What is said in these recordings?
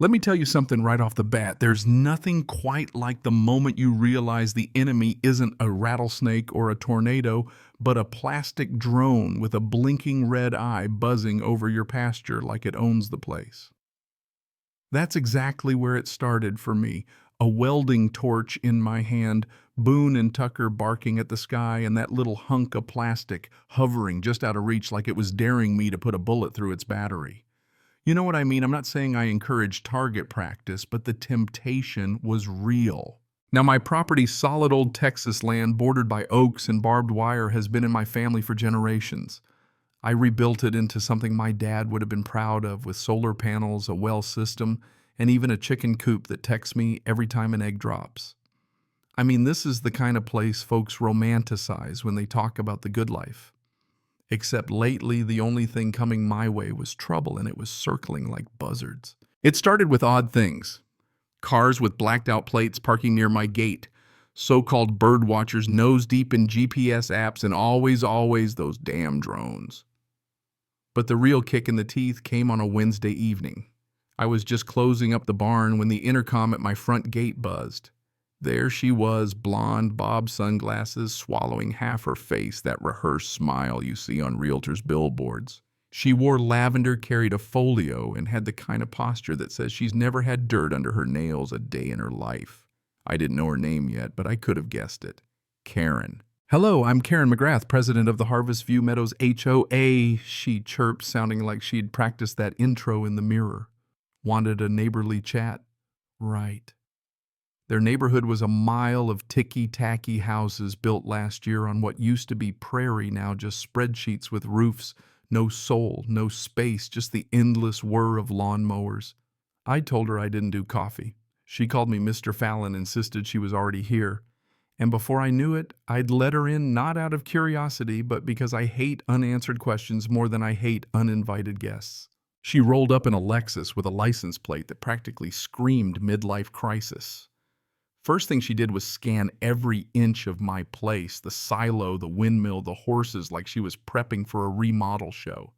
Let me tell you something right off the bat. There's nothing quite like the moment you realize the enemy isn't a rattlesnake or a tornado, but a plastic drone with a blinking red eye buzzing over your pasture like it owns the place. That's exactly where it started for me. A welding torch in my hand, Boone and Tucker barking at the sky, and that little hunk of plastic hovering just out of reach like it was daring me to put a bullet through its battery. You know what I mean? I'm not saying I encourage target practice, but the temptation was real. Now, my property's solid old Texas land bordered by oaks and barbed wire has been in my family for generations. I rebuilt it into something my dad would have been proud of, with solar panels, a well system, and even a chicken coop that texts me every time an egg drops. I mean, this is the kind of place folks romanticize when they talk about the good life. Except lately, the only thing coming my way was trouble, and it was circling like buzzards. It started with odd things. Cars with blacked out plates parking near my gate. So-called bird watchers nose deep in GPS apps, and always those damn drones. But the real kick in the teeth came on a Wednesday evening. I was just closing up the barn when the intercom at my front gate buzzed. There she was, blonde, bob sunglasses, swallowing half her face, that rehearsed smile you see on realtors' billboards. She wore lavender, carried a folio, and had the kind of posture that says she's never had dirt under her nails a day in her life. I didn't know her name yet, but I could have guessed it. Karen. "Hello, I'm Karen McGrath, president of the Harvest View Meadows HOA, she chirped, sounding like she'd practiced that intro in the mirror. Wanted a neighborly chat? Right. Their neighborhood was a mile of ticky-tacky houses built last year on what used to be prairie, now just spreadsheets with roofs, no soul, no space, just the endless whir of lawnmowers. I told her I didn't do coffee. She called me Mr. Fallon, insisted she was already here. And before I knew it, I'd let her in not out of curiosity, but because I hate unanswered questions more than I hate uninvited guests. She rolled up in a Lexus with a license plate that practically screamed midlife crisis. First thing she did was scan every inch of my place, the silo, the windmill, the horses, like she was prepping for a remodel show.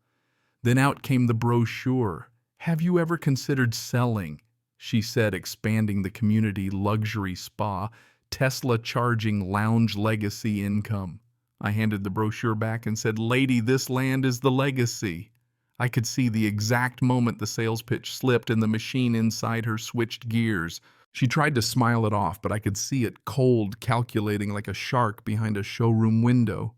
Then out came the brochure. "Have you ever considered selling?" she said, expanding the community luxury spa, Tesla charging lounge legacy income. I handed the brochure back and said, "Lady, this land is the legacy." I could see the exact moment the sales pitch slipped and the machine inside her switched gears. She tried to smile it off, but I could see it cold, calculating like a shark behind a showroom window.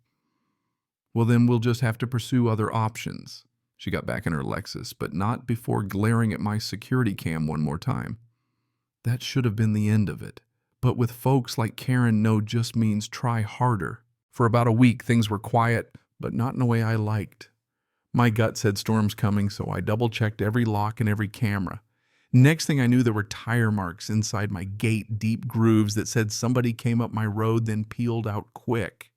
"Well, then we'll just have to pursue other options." She got back in her Lexus, but not before glaring at my security cam one more time. That should have been the end of it. But with folks like Karen, no just means try harder. For about a week, things were quiet, but not in a way I liked. My gut said storm's coming, so I double-checked every lock and every camera. Next thing I knew, there were tire marks inside my gate, deep grooves that said somebody came up my road, then peeled out quick.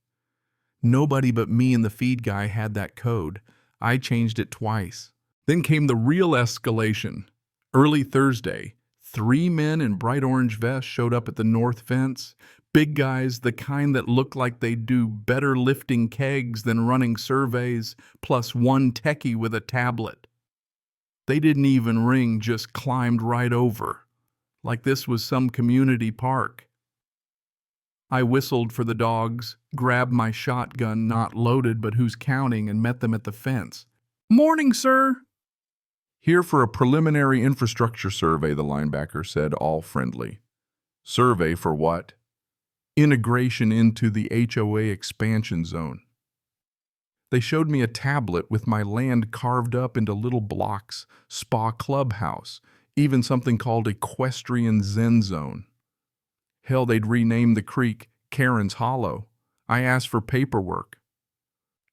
Nobody but me and the feed guy had that code. I changed it twice. Then came the real escalation. Early Thursday, 3 men in bright orange vests showed up at the north fence. Big guys, the kind that looked like they'd do better lifting kegs than running surveys, plus one techie with a tablet. They didn't even ring, just climbed right over, like this was some community park. I whistled for the dogs, grabbed my shotgun, not loaded but who's counting, and met them at the fence. "Morning, sir." "Here for a preliminary infrastructure survey," the linebacker said, all friendly. "Survey for what?" "Integration into the HOA expansion zone." They showed me a tablet with my land carved up into little blocks, spa clubhouse, even something called Equestrian Zen Zone. Hell, they'd renamed the creek Karen's Hollow. I asked for paperwork.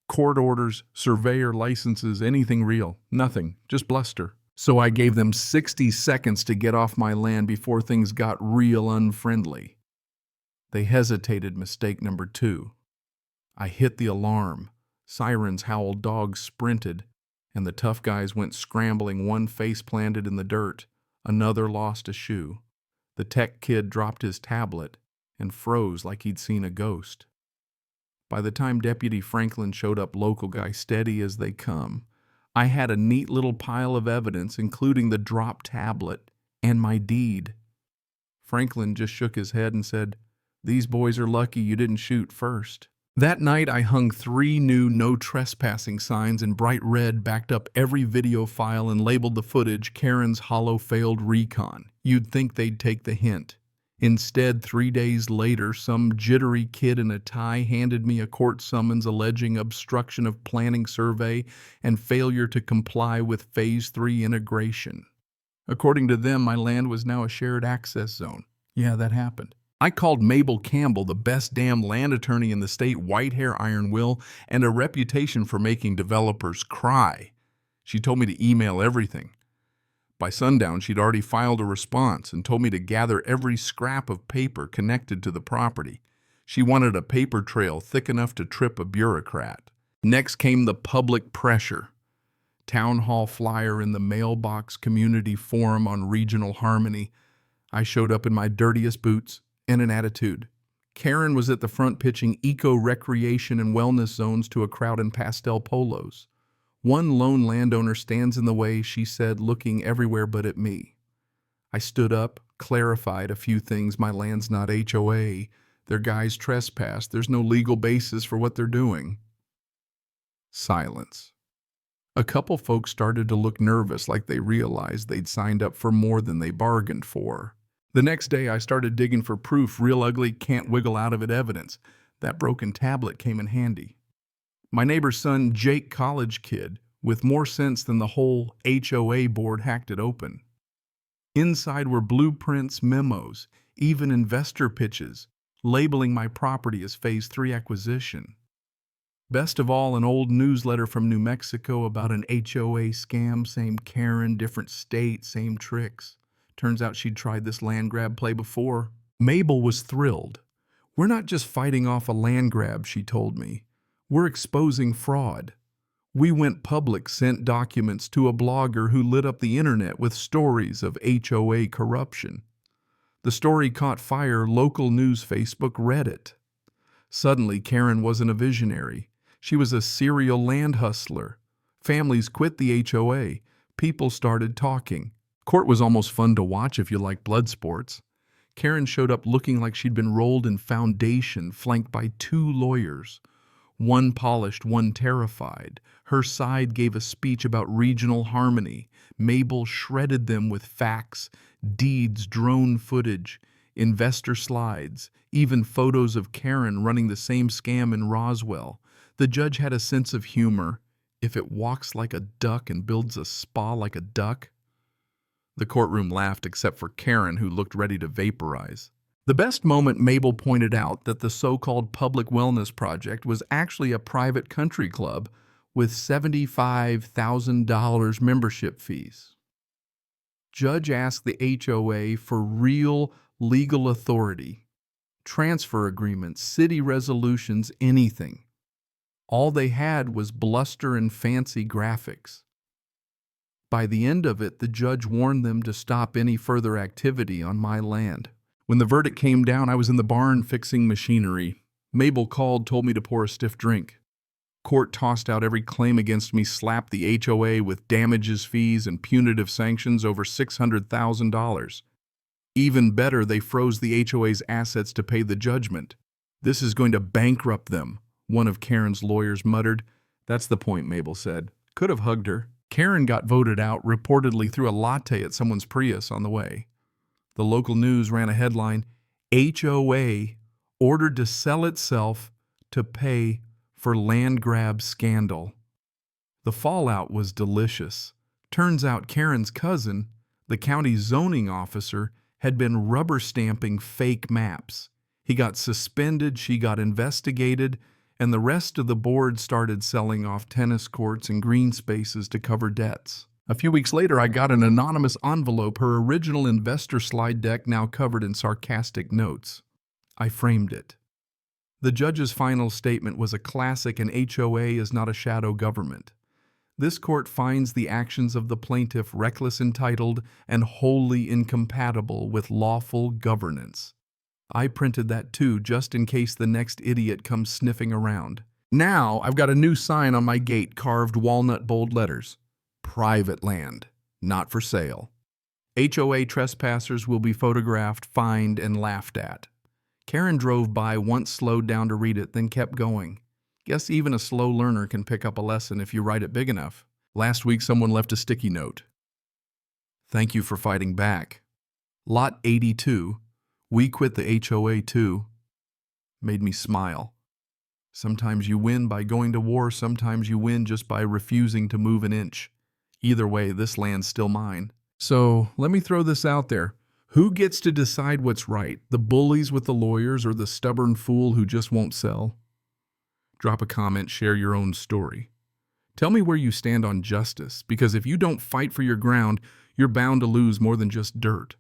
Court orders, surveyor licenses, anything real. Nothing, just bluster. So I gave them 60 seconds to get off my land before things got real unfriendly. They hesitated, mistake number 2. I hit the alarm. Sirens howled, dogs sprinted, and the tough guys went scrambling. One face planted in the dirt, another lost a shoe. The tech kid dropped his tablet and froze like he'd seen a ghost. By the time Deputy Franklin showed up, local guy steady as they come, I had a neat little pile of evidence, including the dropped tablet And my deed. Franklin just shook his head and said, "These boys are lucky you didn't shoot first." That night, I hung 3 new no trespassing signs in bright red, backed up every video file, and labeled the footage Karen's hollow failed recon. You'd think they'd take the hint. Instead, 3 days later, some jittery kid in a tie handed me a court summons alleging obstruction of planning survey and failure to comply with Phase 3 integration. According to them, my land was now a shared access zone. Yeah, that happened. I called Mabel Campbell, the best damn land attorney in the state, white hair, iron will, and a reputation for making developers cry. She told me to email everything. By sundown, she'd already filed a response and told me to gather every scrap of paper connected to the property. She wanted a paper trail thick enough to trip a bureaucrat. Next came the public pressure. Town hall flyer in the mailbox, community forum on regional harmony. I showed up in my dirtiest boots and an attitude. Karen was at the front pitching eco-recreation and wellness zones to a crowd in pastel polos. One lone landowner stands in the way, she said, looking everywhere but at me. I stood up, clarified a few things. My land's not HOA. Their guys trespassed. There's no legal basis for what they're doing. Silence. A couple folks started to look nervous, like they realized they'd signed up for more than they bargained for. The next day, I started digging for proof, real ugly, can't wiggle out of it evidence. That broken tablet came in handy. My neighbor's son, Jake, college kid, with more sense than the whole HOA board, hacked it open. Inside were blueprints, memos, even investor pitches, labeling my property as Phase 3 acquisition. Best of all, an old newsletter from New Mexico about an HOA scam, same Karen, different state, same tricks. Turns out she'd tried this land grab play before. Mabel was thrilled. "We're not just fighting off a land grab," she told me. "We're exposing fraud." We went public, sent documents to a blogger who lit up the internet with stories of HOA corruption. The story caught fire, local news, Facebook, Reddit. Suddenly, Karen wasn't a visionary. She was a serial land hustler. Families quit the HOA. People started talking. Court was almost fun to watch if you like blood sports. Karen showed up looking like she'd been rolled in foundation, flanked by 2 lawyers. One polished, one terrified. Her side gave a speech about regional harmony. Mabel shredded them with facts, deeds, drone footage, investor slides, even photos of Karen running the same scam in Roswell. The judge had a sense of humor. If it walks like a duck and builds a spa like a duck. The courtroom laughed except for Karen, who looked ready to vaporize. The best moment, Mabel pointed out that the so-called public wellness project was actually a private country club with $75,000 membership fees. Judge asked the HOA for real legal authority, transfer agreements, city resolutions, anything. All they had was bluster and fancy graphics. By the end of it, the judge warned them to stop any further activity on my land. When the verdict came down, I was in the barn fixing machinery. Mabel called, told me to pour a stiff drink. Court tossed out every claim against me, slapped the HOA with damages fees and punitive sanctions over $600,000. Even better, they froze the HOA's assets to pay the judgment. "This is going to bankrupt them," one of Karen's lawyers muttered. "That's the point," Mabel said. Could have hugged her. Karen got voted out, reportedly threw a latte at someone's Prius on the way. The local news ran a headline, "HOA ordered to sell itself to pay for land grab scandal." The fallout was delicious. Turns out Karen's cousin, the county zoning officer, had been rubber stamping fake maps. He got suspended, she got investigated, and the rest of the board started selling off tennis courts and green spaces to cover debts. A few weeks later, I got an anonymous envelope, her original investor slide deck now covered in sarcastic notes. I framed it. The judge's final statement was a classic, and HOA is not a shadow government. This court finds the actions of the plaintiff reckless, entitled, and wholly incompatible with lawful governance. I printed that too, just in case the next idiot comes sniffing around. Now I've got a new sign on my gate, carved walnut bold letters. Private land, not for sale. HOA trespassers will be photographed, fined, and laughed at. Karen drove by, once slowed down to read it, then kept going. Guess even a slow learner can pick up a lesson if you write it big enough. Last week, someone left a sticky note. Thank you for fighting back. Lot 82. We quit the HOA too. Made me smile. Sometimes you win by going to war, sometimes you win just by refusing to move an inch. Either way, this land's still mine. So, let me throw this out there. Who gets to decide what's right? The bullies with the lawyers or the stubborn fool who just won't sell? Drop a comment, share your own story. Tell me where you stand on justice, because if you don't fight for your ground, you're bound to lose more than just dirt.